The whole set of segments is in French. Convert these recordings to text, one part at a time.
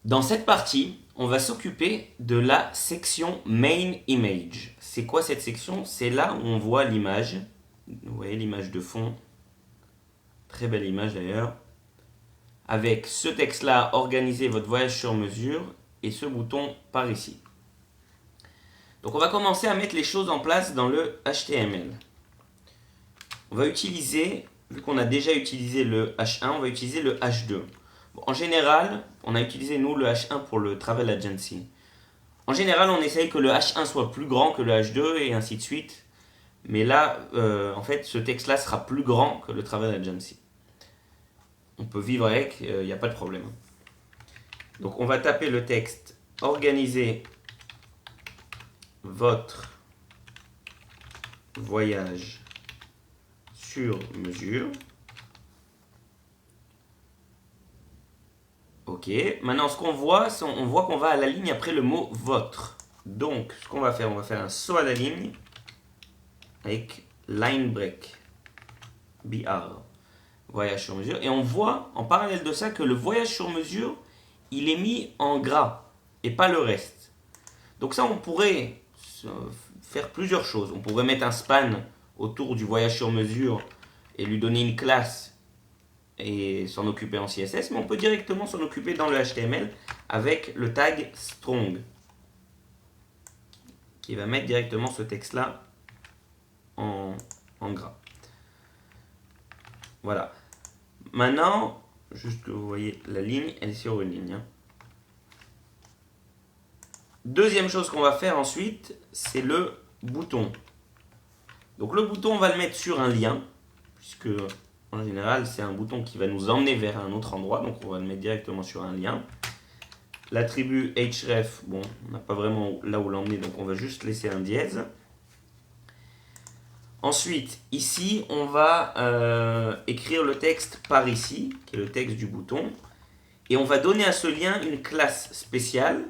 Dans cette partie, on va s'occuper de la section Main Image. C'est quoi cette section? C'est là où on voit l'image. Vous voyez l'image de fond. Très belle image d'ailleurs. Avec ce texte-là, organisez votre voyage sur mesure et ce bouton par ici. Donc on va commencer à mettre les choses en place dans le HTML. On va utiliser, vu qu'on a déjà utilisé le H1, on va utiliser le H2. Bon, en général, on a utilisé nous le H1 pour le Travel Agency. En général, on essaye que le H1 soit plus grand que le H2 et ainsi de suite. Mais là, en fait, ce texte-là sera plus grand que le Travel Agency. On peut vivre avec, il n'y a pas de problème. Donc on va taper le texte « Organisez votre voyage sur mesure ». Ok, maintenant ce qu'on voit, on voit qu'on va à la ligne après le mot « votre ». Donc ce qu'on va faire, on va faire un saut à la ligne avec line break, BR, voyage sur mesure. Et on voit en parallèle de ça que le voyage sur mesure, il est mis en gras et pas le reste. Donc ça, on pourrait faire plusieurs choses. On pourrait mettre un span autour du voyage sur mesure et lui donner une classe et s'en occuper en CSS, mais on peut directement s'en occuper dans le HTML avec le tag strong qui va mettre directement ce texte-là en gras. Voilà. Maintenant, juste que vous voyez la ligne, elle est sur une ligne. Deuxième chose qu'on va faire ensuite, c'est le bouton. Donc le bouton, on va le mettre sur un lien, puisque en général, c'est un bouton qui va nous emmener vers un autre endroit, donc on va le mettre directement sur un lien. L'attribut href, bon, on n'a pas vraiment là où l'emmener, donc on va juste laisser un dièse. Ensuite, ici, on va écrire le texte par ici, qui est le texte du bouton, et on va donner à ce lien une classe spéciale,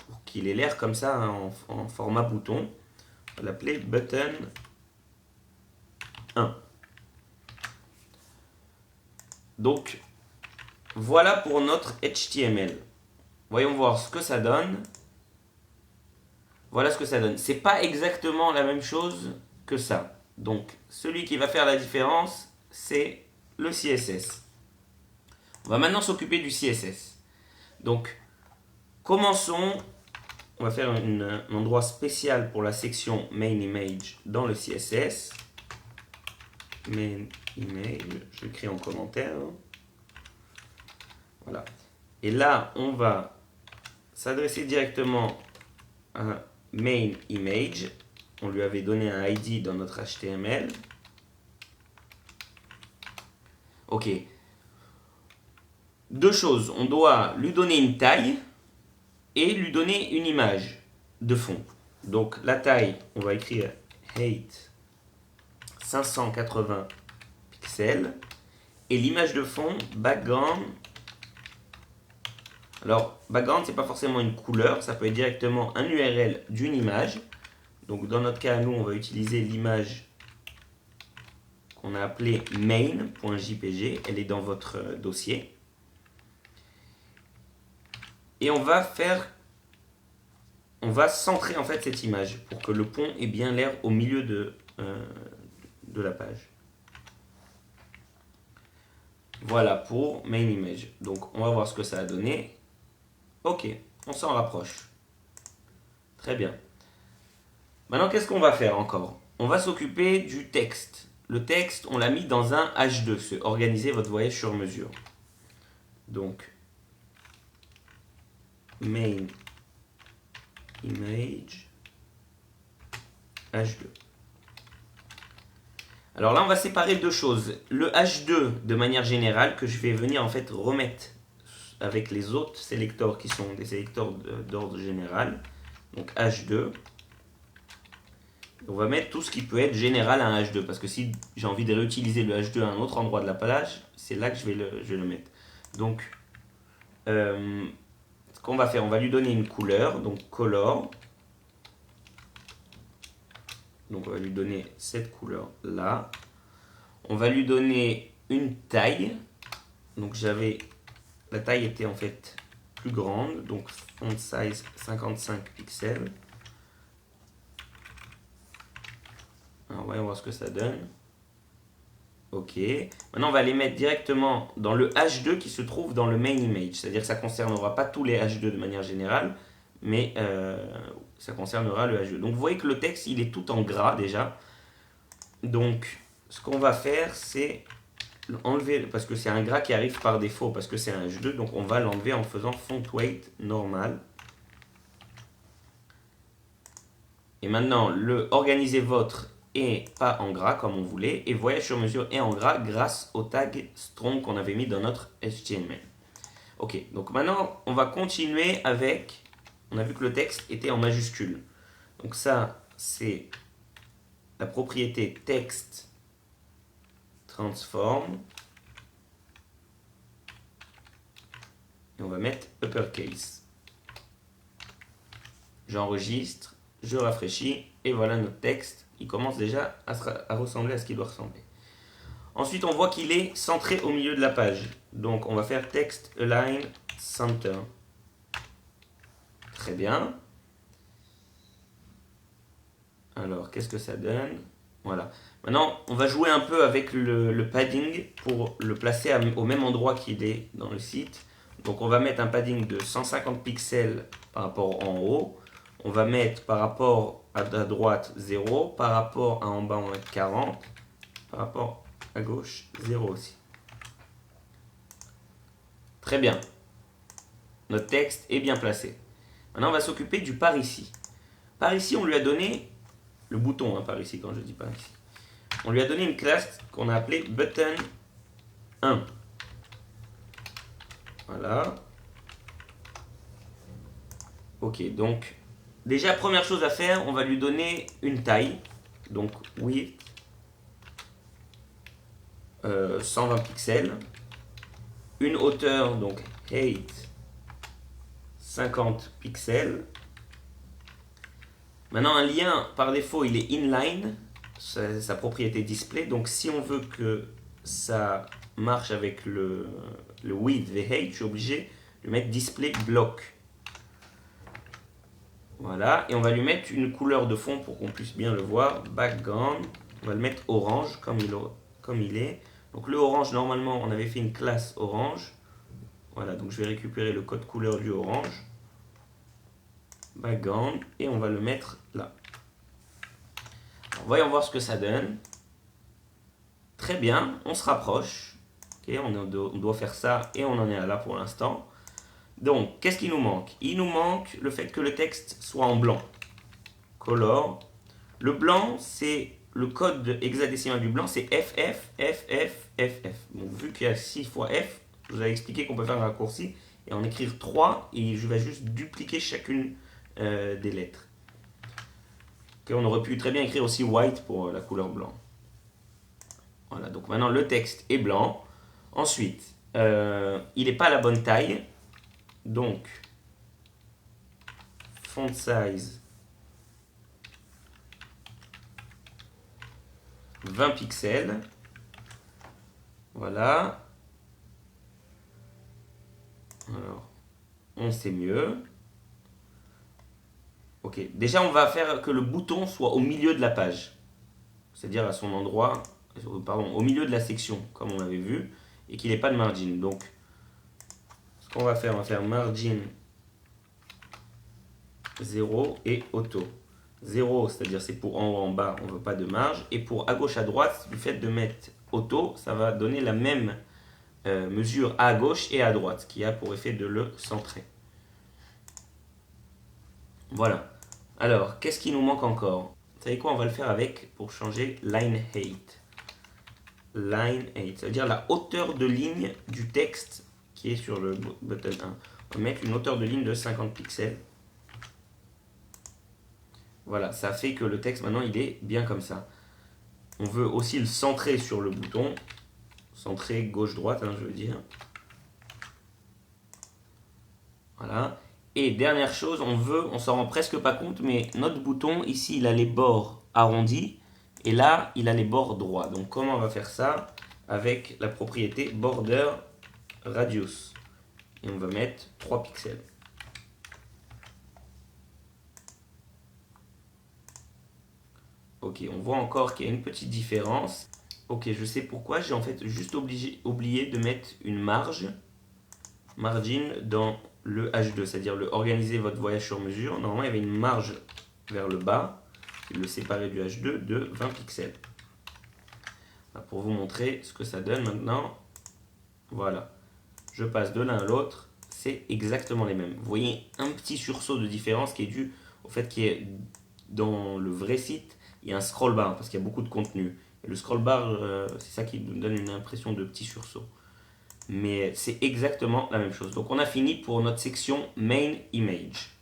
pour qu'il ait l'air comme ça en format bouton. On va l'appeler button 1. Donc, voilà pour notre HTML. Voyons voir ce que ça donne. Voilà ce que ça donne. C'est pas exactement la même chose que ça. Donc, celui qui va faire la différence, c'est le CSS. On va maintenant s'occuper du CSS. Donc, commençons. On va faire un endroit spécial pour la section Main Image dans le CSS. Main Image, je l'écris en commentaire. Voilà. Et là, on va s'adresser directement à Main Image. On lui avait donné un ID dans notre HTML. Ok. Deux choses. On doit lui donner une taille et lui donner une image de fond. Donc la taille, on va écrire height 580 pixels. Et l'image de fond, background. Alors, background, c'est pas forcément une couleur, ça peut être directement un URL d'une image. Donc dans notre cas, nous, on va utiliser l'image qu'on a appelée main.jpg. Elle est dans votre dossier. Et on va centrer en fait cette image pour que le pont ait bien l'air au milieu de la page. Voilà pour main image. Donc on va voir ce que ça a donné. Ok, on s'en rapproche. Très bien. Maintenant, qu'est-ce qu'on va faire encore? On va s'occuper du texte. Le texte, on l'a mis dans un H2, c'est organiser votre voyage sur mesure. Donc, main image H2. Alors là, on va séparer deux choses. Le H2, de manière générale, que je vais venir en fait remettre avec les autres sélecteurs qui sont des sélecteurs d'ordre général. Donc H2. On va mettre tout ce qui peut être général à un H2, parce que si j'ai envie de réutiliser le H2 à un autre endroit de la page, c'est là que je vais le mettre. Donc, ce qu'on va faire, on va lui donner une couleur, donc color. Donc on va lui donner cette couleur-là. On va lui donner une taille. Donc la taille était en fait plus grande, donc font size 55 pixels. Alors, voyons voir ce que ça donne. Ok. Maintenant, on va les mettre directement dans le H2 qui se trouve dans le main image. C'est-à-dire que ça ne concernera pas tous les H2 de manière générale, mais ça concernera le H2. Donc, vous voyez que le texte, il est tout en gras déjà. Donc, ce qu'on va faire, c'est enlever, parce que c'est un gras qui arrive par défaut, parce que c'est un H2, donc on va l'enlever en faisant font weight normal. Et maintenant, le organisez votre et pas en gras comme on voulait, et voyage sur mesure est en gras grâce au tag strong qu'on avait mis dans notre HTML. Ok, donc maintenant, on va continuer avec, on a vu que le texte était en majuscule. Donc ça, c'est la propriété text transform. Et on va mettre uppercase. J'enregistre, je rafraîchis, et voilà notre texte. Il commence déjà à ressembler à ce qu'il doit ressembler. Ensuite, on voit qu'il est centré au milieu de la page. Donc, on va faire text align center. Très bien. Alors, qu'est-ce que ça donne? Voilà. Maintenant, on va jouer un peu avec le padding pour le placer au même endroit qu'il est dans le site. Donc, on va mettre un padding de 150 pixels par rapport en haut. On va mettre par rapport à droite 0, par rapport à en bas on va mettre 40, par rapport à gauche 0 aussi. Très bien. Notre texte est bien placé. Maintenant on va s'occuper du par ici. Par ici on lui a donné le bouton, hein, par ici quand je dis par ici. On lui a donné une classe qu'on a appelée button 1. Voilà. Ok, donc déjà, première chose à faire, on va lui donner une taille. Donc, width 120 pixels. Une hauteur, donc height 50 pixels. Maintenant, un lien, par défaut, il est inline, sa propriété display. Donc, si on veut que ça marche avec le width et height, je suis obligé de mettre display block. Voilà, et on va lui mettre une couleur de fond pour qu'on puisse bien le voir. Background, on va le mettre orange comme il est. Donc le orange, normalement, on avait fait une classe orange. Voilà, donc je vais récupérer le code couleur du orange. Background, et on va le mettre là. Alors, voyons voir ce que ça donne. Très bien, on se rapproche. Okay, on doit faire ça et on en est là pour l'instant. Donc, qu'est-ce qui nous manque? Il nous manque le fait que le texte soit en blanc. Color. Le blanc, c'est le code hexadécimal du blanc, c'est FF, FF, FF. Donc, vu qu'il y a 6 fois F, je vous avais expliqué qu'on peut faire un raccourci et en écrire 3 et je vais juste dupliquer chacune des lettres. Okay, on aurait pu très bien écrire aussi white pour la couleur blanc. Voilà, donc maintenant le texte est blanc. Ensuite, il n'est pas à la bonne taille. Donc, font size 20 pixels. Voilà. Alors, on sait mieux. Ok, déjà on va faire que le bouton soit au milieu de la page. C'est-à-dire à son endroit, pardon, au milieu de la section, comme on l'avait vu, et qu'il n'ait pas de margin. Donc, ce qu'on va faire margin 0 et auto. 0, c'est-à-dire c'est pour en haut en bas, on ne veut pas de marge. Et pour à gauche à droite, du fait de mettre auto, ça va donner la même mesure à gauche et à droite, ce qui a pour effet de le centrer. Voilà. Alors, qu'est-ce qui nous manque encore? Vous savez quoi, on va le faire avec, pour changer, line height. Line height, ça veut dire la hauteur de ligne du texte qui est sur le button 1. On va mettre une hauteur de ligne de 50 pixels. Voilà, ça fait que le texte maintenant il est bien comme ça. On veut aussi le centrer sur le bouton. Centrer gauche-droite, hein, je veux dire. Voilà. Et dernière chose, on s'en rend presque pas compte, mais notre bouton ici il a les bords arrondis. Et là il a les bords droits. Donc comment on va faire ça? Avec la propriété border radius. et on va mettre 3 pixels. Ok, on voit encore qu'il y a une petite différence. Ok, je sais pourquoi, j'ai en fait juste oublié de mettre une margin dans le H2, c'est-à-dire le organiser votre voyage sur mesure. Normalement, il y avait une marge vers le bas qui le séparait du H2 de 20 pixels. Pour vous montrer ce que ça donne maintenant, voilà. Je passe de l'un à l'autre, c'est exactement les mêmes. Vous voyez un petit sursaut de différence qui est dû au fait qu'il y ait dans le vrai site, il y a un scroll bar parce qu'il y a beaucoup de contenu. Et le scroll bar, c'est ça qui nous donne une impression de petit sursaut. Mais c'est exactement la même chose. Donc on a fini pour notre section main image.